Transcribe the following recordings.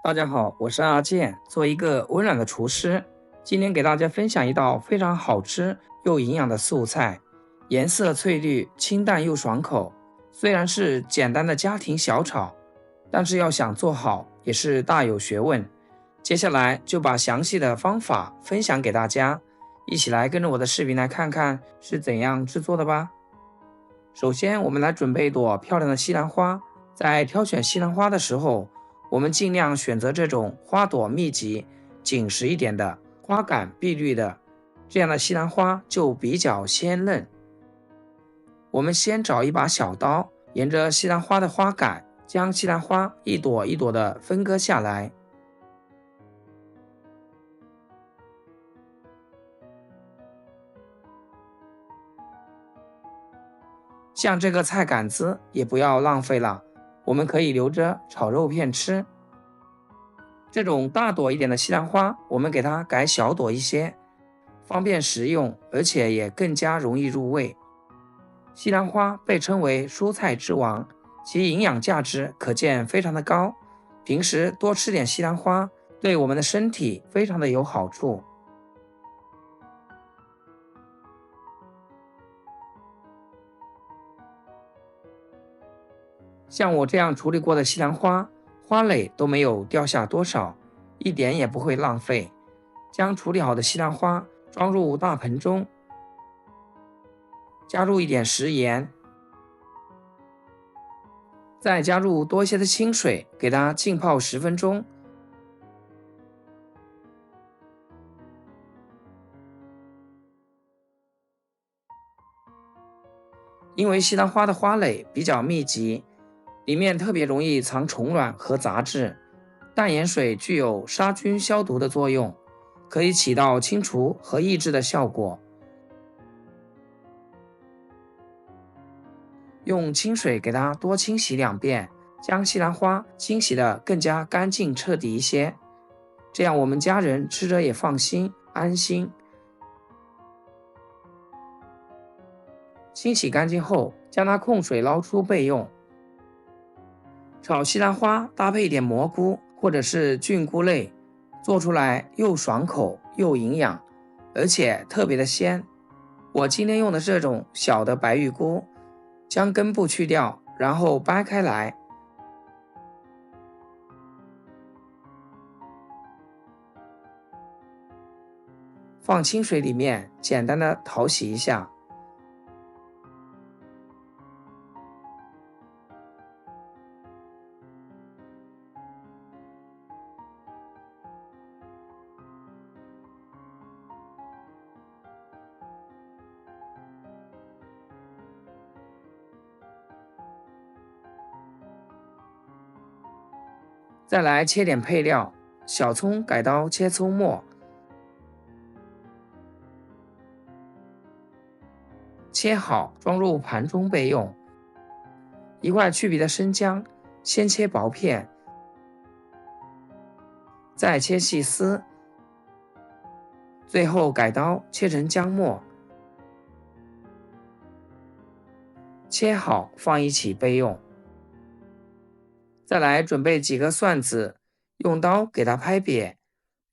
大家好，我是阿健，做一个温暖的厨师。今天给大家分享一道非常好吃又营养的素菜，颜色翠绿，清淡又爽口。虽然是简单的家庭小炒，但是要想做好也是大有学问。接下来就把详细的方法分享给大家，一起来跟着我的视频来看看是怎样制作的吧。首先，我们来准备一朵漂亮的西兰花。在挑选西兰花的时候，我们尽量选择这种花朵密集、紧实一点的、花杆碧绿的，这样的西兰花就比较鲜嫩。我们先找一把小刀，沿着西兰花的花杆，将西兰花一朵一朵的分割下来。像这个菜杆子也不要浪费了，我们可以留着炒肉片吃。这种大朵一点的西兰花，我们给它改小朵一些，方便食用，而且也更加容易入味。西兰花被称为蔬菜之王，其营养价值可见非常的高。平时多吃点西兰花，对我们的身体非常的有好处。像我这样处理过的西兰花，花蕾都没有掉下多少，一点也不会浪费。将处理好的西兰花装入大盆中，加入一点食盐，再加入多一些的清水，给它浸泡10分钟。因为西兰花的花蕾比较密集，里面特别容易藏虫卵和杂质，淡盐水具有杀菌消毒的作用，可以起到清除和抑制的效果。用清水给它多清洗2遍，将西兰花清洗得更加干净彻底一些，这样我们家人吃着也放心安心。清洗干净后，将它控水捞出备用。炒西兰花搭配一点蘑菇或者是菌菇类，做出来又爽口又营养，而且特别的鲜。我今天用的是这种小的白玉菇，将根部去掉，然后掰开来，放清水里面简单的淘洗一下。再来切点配料，小葱改刀切葱末，切好装入盘中备用。一块去皮的生姜，先切薄片，再切细丝，最后改刀切成姜末，切好放一起备用。再来准备几个蒜子，用刀给它拍扁，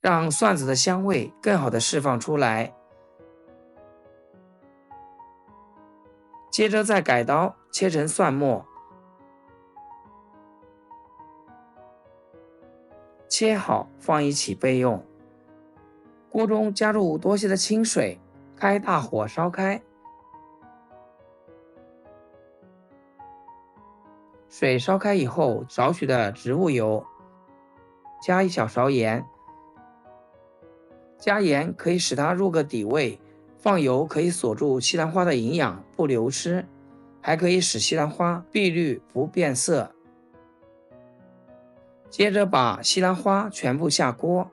让蒜子的香味更好的释放出来。接着再改刀切成蒜末，切好放一起备用。锅中加入多些的清水，开大火烧开。水烧开以后，少许的植物油，加一小勺盐。加盐可以使它入个底味，放油可以锁住西兰花的营养不流失，还可以使西兰花碧绿不变色。接着把西兰花全部下锅，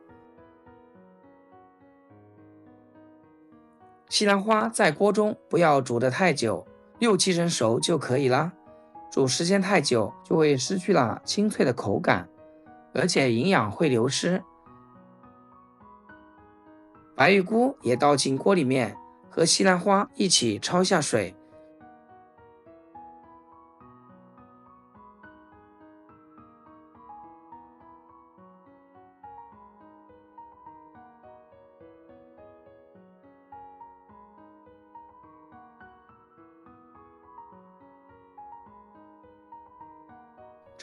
西兰花在锅中不要煮得太久，6、7成熟就可以啦。煮时间太久就会失去了清脆的口感，而且营养会流失。白玉菇也倒进锅里面，和西兰花一起焯下水。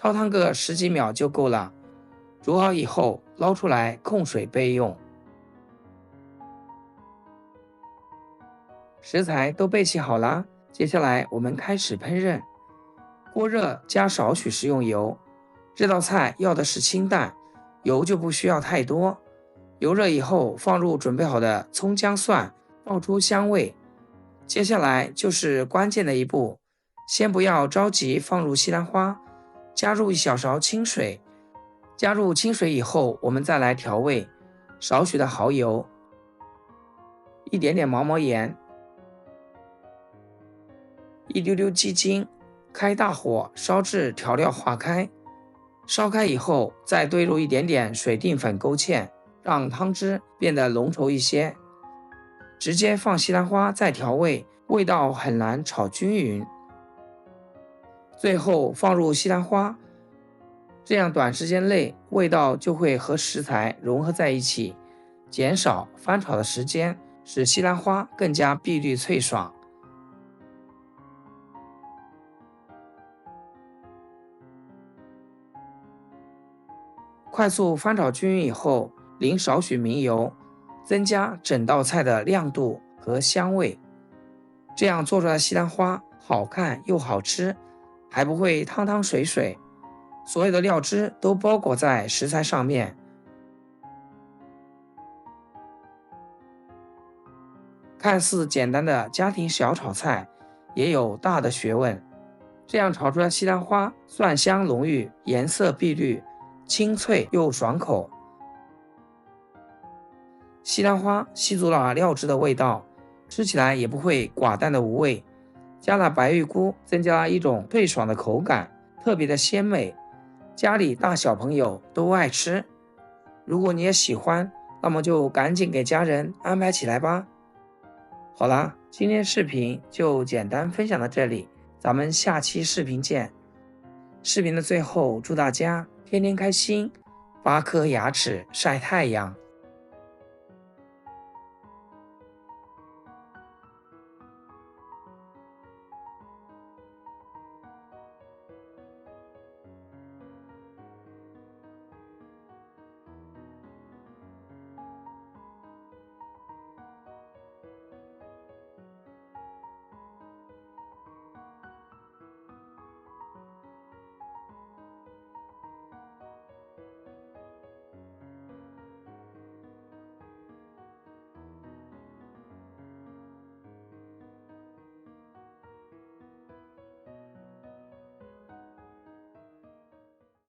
焯汤个10几秒就够了。煮好以后捞出来控水备用。食材都备齐好了，接下来我们开始烹饪。锅热加少许食用油，这道菜要的是清淡，油就不需要太多。油热以后放入准备好的葱姜蒜，爆出香味。接下来就是关键的一步，先不要着急放入西兰花，加入1小勺清水。加入清水以后，我们再来调味，少许的蚝油，一点点毛毛盐，一丢丢鸡精，开大火烧至调料化开。烧开以后，再兑入一点点水淀粉勾芡，让汤汁变得浓稠一些。直接放西兰花再调味，味道很难炒均匀。最后放入西兰花，这样短时间内味道就会和食材融合在一起，减少翻炒的时间，使西兰花更加碧绿脆爽。快速翻炒均匀以后，淋少许明油，增加整道菜的亮度和香味。这样做出来的西兰花好看又好吃，还不会汤汤水水，所有的料汁都包裹在食材上面。看似简单的家庭小炒菜，也有大的学问。这样炒出来的西兰花蒜香浓郁，颜色碧绿，清脆又爽口。西兰花吸足了料汁的味道，吃起来也不会寡淡的无味。加了白玉菇，增加了一种脆爽的口感，特别的鲜美，家里大小朋友都爱吃。如果你也喜欢，那么就赶紧给家人安排起来吧。好啦，今天视频就简单分享到这里，咱们下期视频见。视频的最后，祝大家天天开心，8颗牙齿晒太阳。